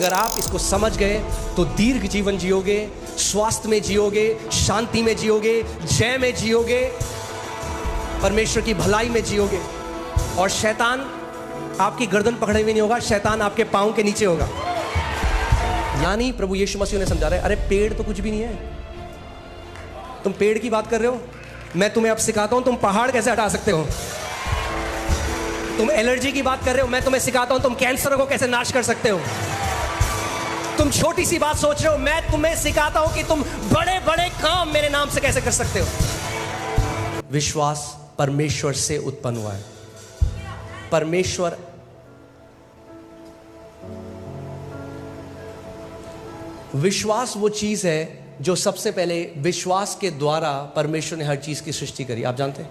अगर आप इसको समझ गए तो दीर्घ जीवन जियोगे, स्वास्थ्य में जियोगे, शांति में जियोगे, जय में जियोगे, परमेश्वर की भलाई में जियोगे। और शैतान आपकी गर्दन पकड़े हुए नहीं होगा, शैतान आपके पांव के नीचे होगा। यानी प्रभु यीशु मसीह ने समझा रहे, अरे पेड़ तो कुछ भी नहीं है, तुम पेड़ की बात कर रहे हो, मैं तुम्हें अब सिखाता हूं तुम पहाड़ कैसे हटा सकते हो। तुम एलर्जी की बात कर रहे हो, मैं तुम्हें सिखाता हूं तुम कैंसर को कैसे नाश कर सकते हो। तुम छोटी सी बात सोच रहे हो, मैं तुम्हें सिखाता हूं कि तुम बड़े बड़े काम मेरे नाम से कैसे कर सकते हो। विश्वास परमेश्वर से उत्पन्न हुआ है। परमेश्वर विश्वास वो चीज है जो सबसे पहले विश्वास के द्वारा परमेश्वर ने हर चीज की सृष्टि करी। आप जानते हैं,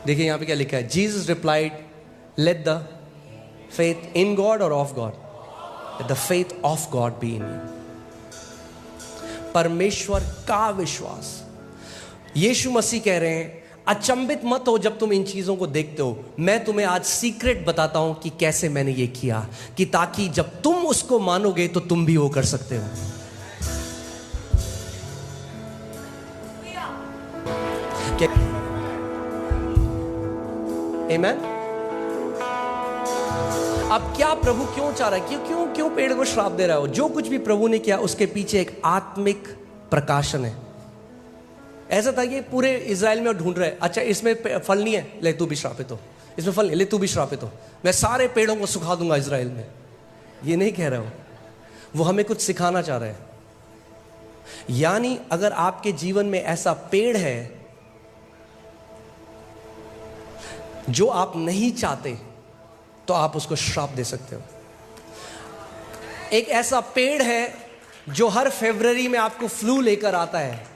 देखिए यहां पे क्या लिखा है, Jesus replied, let the faith in God और of God, let the faith of God be in you। परमेश्वर का विश्वास। यीशु मसीह कह रहे हैं, अचंभित मत हो जब तुम इन चीजों को देखते हो, मैं तुम्हें आज सीक्रेट बताता हूं कि कैसे मैंने ये किया, कि ताकि जब तुम उसको मानोगे तो तुम भी वो कर सकते हो। आमीन। अब क्या प्रभु क्यों चाह रहा है, क्यों क्यों क्यों पेड़ को श्राप दे रहा हो? जो कुछ भी प्रभु ने किया उसके पीछे एक आत्मिक प्रकाशन है। ऐसा था कि पूरे इजराइल में ढूंढ रहे, अच्छा इसमें फल नहीं है, ले तू भी श्रापित हो, इसमें फल नहीं, ले तू भी श्रापित हो, मैं सारे पेड़ों को सुखा दूंगा इजराइल में। ये नहीं कह रहा हूं, वो हमें कुछ सिखाना चाह रहे हैं। यानी अगर आपके जीवन में ऐसा पेड़ है जो आप नहीं चाहते तो आप उसको श्राप दे सकते हो। एक ऐसा पेड़ है जो हर फरवरी में आपको फ्लू लेकर आता है,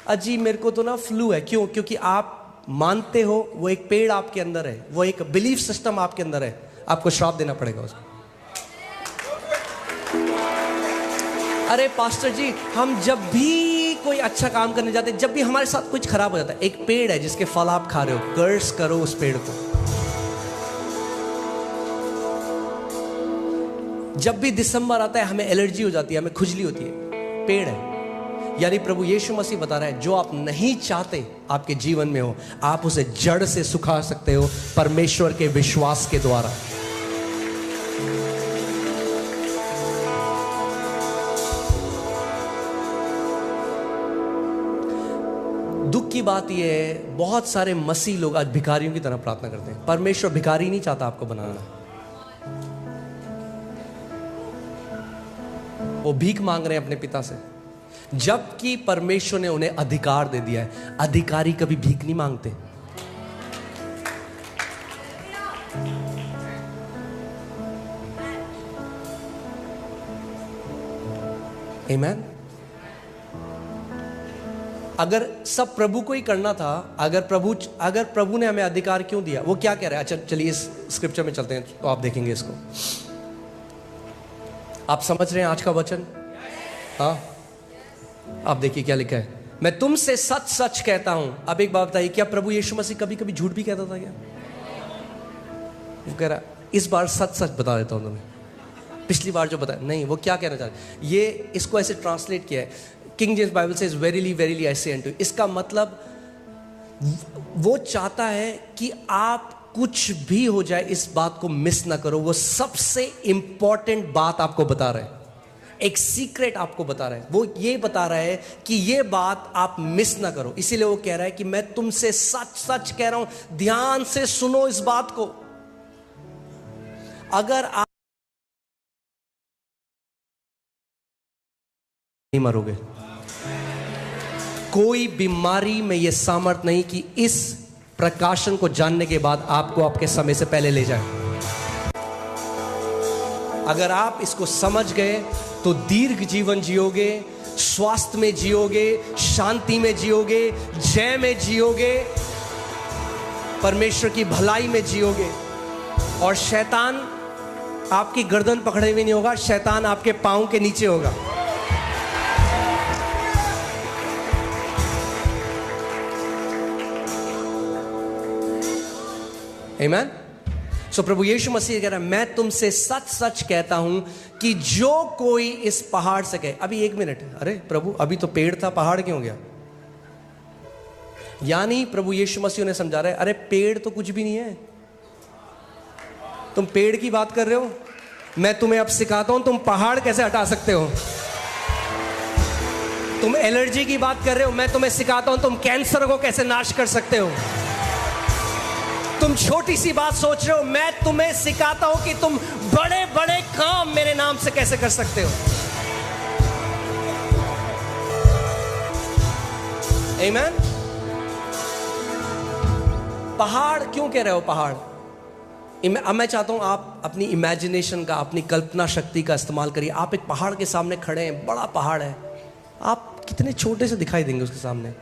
अजी मेरे को तो ना फ्लू है, क्यों? क्योंकि आप मानते हो वो एक पेड़ आपके अंदर है, वो एक बिलीफ सिस्टम आपके अंदर है, आपको श्राप देना पड़ेगा उसको। अरे पास्टर जी, हम जब भी कोई अच्छा काम करने जाते, जब भी हमारे साथ कुछ खराब हो जाता है, एक पेड़ है जिसके फल आप खा रहे हो, कर्स करो उस पेड़ को। जब भी दिसंबर आता है हमें एलर्जी हो जाती है, हमें खुजली होती है, पेड़ है। यानी प्रभु यीशु मसीह बता रहा है, जो आप नहीं चाहते आपके जीवन में हो, आप उसे जड़ से सुखा सकते हो परमेश्वर के विश्वास के द्वारा। दुख की बात यह है, बहुत सारे मसीह लोग आज भिखारियों की तरह प्रार्थना करते हैं। परमेश्वर भिखारी नहीं चाहता आपको बनाना, वो भीख मांग रहे हैं अपने पिता से, जबकि परमेश्वर ने उन्हें अधिकार दे दिया है। अधिकारी कभी भीख नहीं मांगते। आमीन। अगर सब प्रभु को ही करना था, अगर प्रभु ने हमें अधिकार क्यों दिया? वो क्या कह रहा है? अच्छा चलिए इस स्क्रिप्चर में चलते हैं तो आप देखेंगे इसको। आप समझ रहे हैं आज का वचन? हाँ, आप देखिए क्या लिखा है, मैं तुमसे सच सच कहता हूं। अब एक बात बताइए, क्या प्रभु यीशु मसीह कभी कभी झूठ भी कहता था क्या? वो कह रहा इस बार सच सच बता देता हूं तुम्हें, पिछली बार जो बताया नहीं। वो क्या कहना चाह रहे, ये इसको ऐसे ट्रांसलेट किया है, किंग जेम्स बाइबल से, वेरीली वेरीली आई से अनटू यू। इसका मतलब वो चाहता है कि आप कुछ भी हो जाए इस बात को मिस ना करो। वो सबसे इंपॉर्टेंट बात आपको बता रहे हैं, एक सीक्रेट आपको बता रहा है। वो ये बता रहा है कि ये बात आप मिस ना करो। इसीलिए वो कह रहा है कि मैं तुमसे सच सच कह रहा हूं, ध्यान से सुनो इस बात को। अगर आप नहीं मरोगे, कोई बीमारी में यह सामर्थ नहीं कि इस प्रकाशन को जानने के बाद आपको आपके समय से पहले ले जाए। अगर आप इसको समझ गए तो दीर्घ जीवन जियोगे, स्वास्थ्य में जियोगे, शांति में जियोगे, जय में जियोगे, परमेश्वर की भलाई में जियोगे। और शैतान आपकी गर्दन पकड़े हुए नहीं होगा, शैतान आपके पांव के नीचे होगा। आमीन। सो प्रभु यीशु मसीह कह रहा है, मैं तुमसे सच सच कहता हूं कि जो कोई इस पहाड़ से कहे। अभी 1 मिनट, अरे प्रभु अभी तो पेड़ था, पहाड़ क्यों हो गया? यानी प्रभु यीशु मसीह ने समझा रहा है, अरे पेड़ तो कुछ भी नहीं है, तुम पेड़ की बात कर रहे हो, मैं तुम्हें अब सिखाता हूं तुम पहाड़ कैसे हटा सकते हो। तुम एलर्जी की बात कर रहे हो, मैं तुम्हें सिखाता हूं तुम कैंसर को कैसे नाश कर सकते हो। तुम छोटी सी बात सोच रहे हो, मैं तुम्हें सिखाता हूं कि तुम बड़े बड़े काम मेरे नाम से कैसे कर सकते हो। आमीन। पहाड़ क्यों कह रहे हो पहाड़? अब मैं चाहता हूं आप अपनी इमेजिनेशन का, अपनी कल्पना शक्ति का इस्तेमाल करिए। आप एक पहाड़ के सामने खड़े हैं, बड़ा पहाड़ है, आप कितने छोटे से दिखाई देंगे उसके सामने?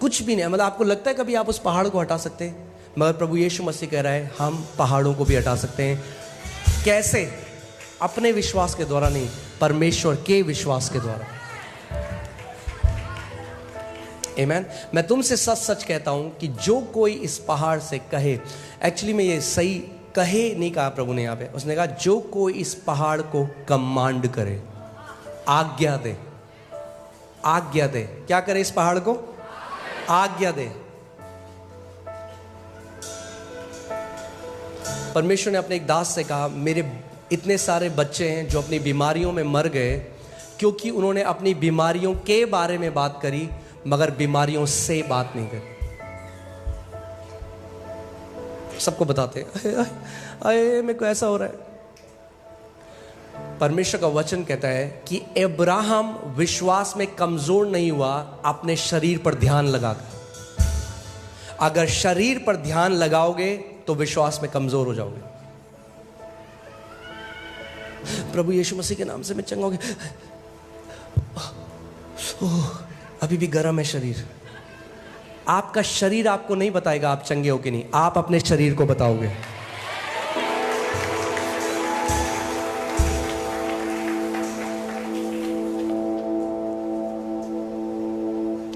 कुछ भी नहीं। मतलब आपको लगता है कभी आप उस पहाड़ को हटा सकते हैं? मगर प्रभु यीशु मसीह कह रहा है हम पहाड़ों को भी हटा सकते हैं। कैसे? अपने विश्वास के द्वारा नहीं, परमेश्वर के विश्वास के द्वारा। आमीन। मैं तुमसे सच सच कहता हूं कि जो कोई इस पहाड़ से कहे, एक्चुअली में ये सही कहे नहीं कहा प्रभु ने, यहां पे उसने कहा जो कोई इस पहाड़ को कमांड करे, आज्ञा दे। आज्ञा दे। क्या करे? इस पहाड़ को आज्ञा दे। परमेश्वर ने अपने एक दास से कहा, मेरे इतने सारे बच्चे हैं जो अपनी बीमारियों में मर गए क्योंकि उन्होंने अपनी बीमारियों के बारे में बात करी मगर बीमारियों से बात नहीं करी। सबको बताते अरे मेरे को ऐसा हो रहा है। परमेश्वर का वचन कहता है कि अब्राहम विश्वास में कमजोर नहीं हुआ अपने शरीर पर ध्यान लगाकर। अगर शरीर पर ध्यान लगाओगे तो विश्वास में कमजोर हो जाओगे। प्रभु यीशु मसीह के नाम से मैं चंगा हो गया। अभी भी गर्म है शरीर। आपका शरीर आपको नहीं बताएगा आप चंगे हो कि नहीं, आप अपने शरीर को बताओगे।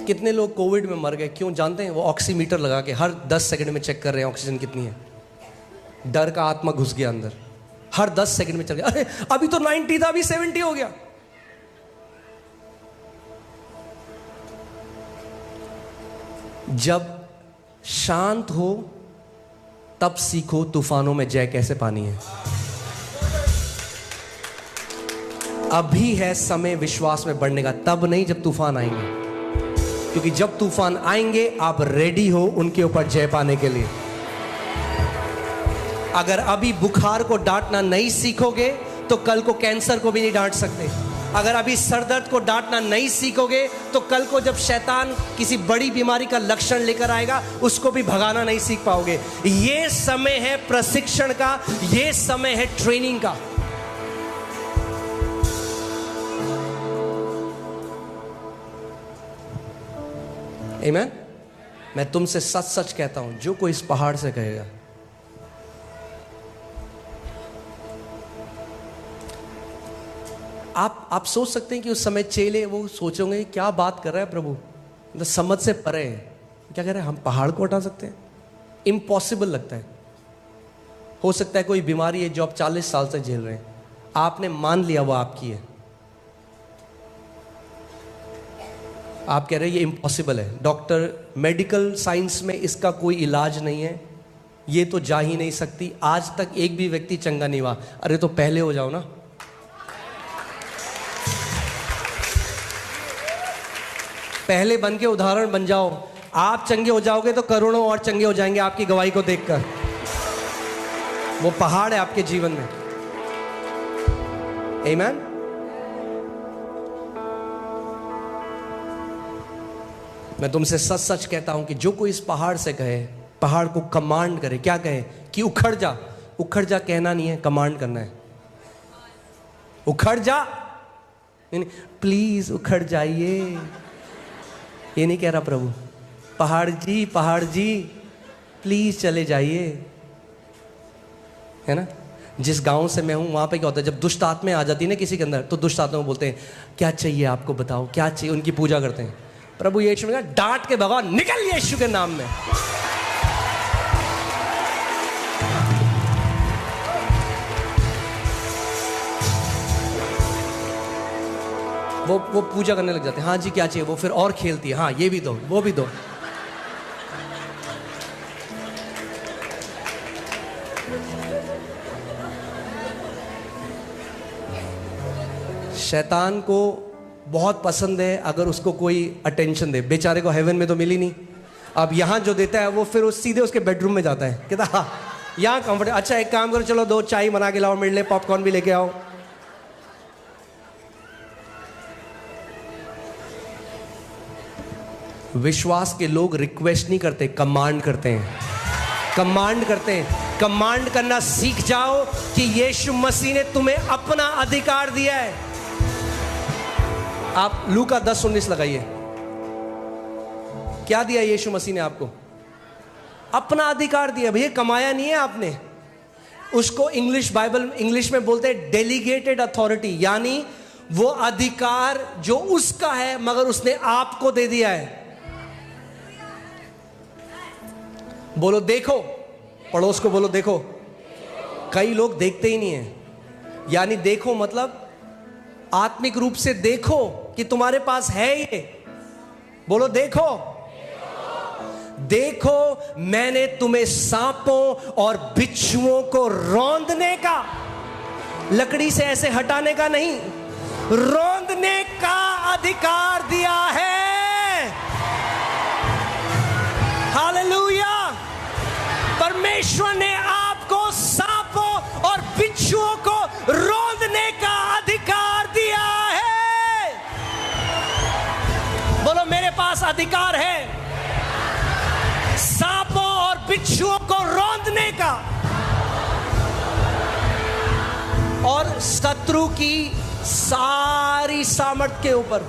कितने लोग कोविड में मर गए? क्यों जानते हैं? वो ऑक्सीमीटर लगा के हर 10 सेकंड में चेक कर रहे हैं ऑक्सीजन कितनी है। डर का आत्मा घुस गया अंदर, हर 10 सेकंड में चल गया। अरे अभी तो 90 था, अभी 70 हो गया। जब शांत हो तब सीखो तूफानों में जय कैसे पानी है। अभी है समय विश्वास में बढ़ने का, तब नहीं जब तूफान आएंगे। क्योंकि जब तूफान आएंगे आप रेडी हो उनके ऊपर जय पाने के लिए। अगर अभी बुखार को डांटना नहीं सीखोगे तो कल को कैंसर को भी नहीं डांट सकते। अगर अभी सर दर्द को डांटना नहीं सीखोगे तो कल को जब शैतान किसी बड़ी बीमारी का लक्षण लेकर आएगा उसको भी भगाना नहीं सीख पाओगे। ये समय है प्रशिक्षण का, ये समय है ट्रेनिंग का। आमीन। मैं तुमसे सच सच कहता हूं जो कोई इस पहाड़ से कहेगा, आप सोच सकते हैं कि उस समय चेले वो सोचोगे क्या बात कर रहा है प्रभु, मतलब समझ से परे है। क्या कह रहे हैं? हम पहाड़ को हटा सकते हैं? इम्पॉसिबल लगता है। हो सकता है कोई बीमारी है जो आप 40 साल से झेल रहे हैं, आपने मान लिया वो आपकी है, आप कह रहे हैं ये इम्पॉसिबल है, डॉक्टर मेडिकल साइंस में इसका कोई इलाज नहीं है, ये तो जा ही नहीं सकती, आज तक एक भी व्यक्ति चंगा नहीं हुआ। अरे तो पहले हो जाओ ना। पहले बन के उदाहरण बन जाओ। आप चंगे हो जाओगे तो करोड़ों और चंगे हो जाएंगे आपकी गवाही को देखकर। वो पहाड़ है आपके जीवन में। आमीन। मैं तुमसे सच सच कहता हूं कि जो कोई इस पहाड़ से कहे, पहाड़ को कमांड करे। क्या कहे? कि उखड़ जा। उखड़ जा कहना नहीं है, कमांड करना है। उखड़ जा, प्लीज उखड़ जाइए, ये नहीं कह रहा प्रभु। पहाड़ जी प्लीज चले जाइए, है ना। जिस गांव से मैं हूं वहां पे क्या होता है, जब दुष्ट आत्माएं आ जाती है ना किसी के अंदर, तो दुष्ट आत्मा को बोलते हैं क्या चाहिए आपको, बताओ क्या चाहिए। उनकी पूजा करते हैं। प्रभु यीशु ने कहा डांट के भगाओ, निकल यीशु के नाम में। वो पूजा करने लग जाते हैं, हाँ जी क्या चाहिए, वो फिर और खेलती है, हाँ ये भी दो वो भी दो। शैतान को बहुत पसंद है अगर उसको कोई अटेंशन दे। बेचारे को हेवन में तो मिली नहीं, अब यहां जो देता है वो फिर सीधे उसके बेडरूम में जाता है, कहता हाँ यहाँ कंफर्ट। अच्छा एक काम करो, चलो 2 चाय बना के लाओ मेरे लिए, पॉपकॉर्न भी लेके आओ। विश्वास के लोग रिक्वेस्ट नहीं करते, कमांड करते हैं। कमांड करते हैं। कमांड करना सीख जाओ कि यीशु मसीह ने तुम्हें अपना अधिकार दिया है। आप लूका 10:19 लगाइए। क्या दिया यीशु मसीह ने आपको? अपना अधिकार दिया। भैया कमाया नहीं है आपने। उसको इंग्लिश में बोलते हैं डेलीगेटेड अथॉरिटी, यानी वो अधिकार जो उसका है मगर उसने आपको दे दिया है। बोलो देखो, पड़ोस को बोलो देखो। कई लोग देखते ही नहीं है, यानी देखो मतलब आत्मिक रूप से देखो कि तुम्हारे पास है ये। बोलो देखो, देखो मैंने तुम्हें सांपों और बिच्छुओं को रौंदने का, लकड़ी से ऐसे हटाने का नहीं, रौंदने का अधिकार दिया है। हालेलुया। परमेश्वर ने आपको सांपों और बिच्छुओं को रौंदने का अधिकार दिया है। बोलो मेरे पास अधिकार है सांपों और बिच्छुओं को रौंदने का, और शत्रु की सारी सामर्थ के ऊपर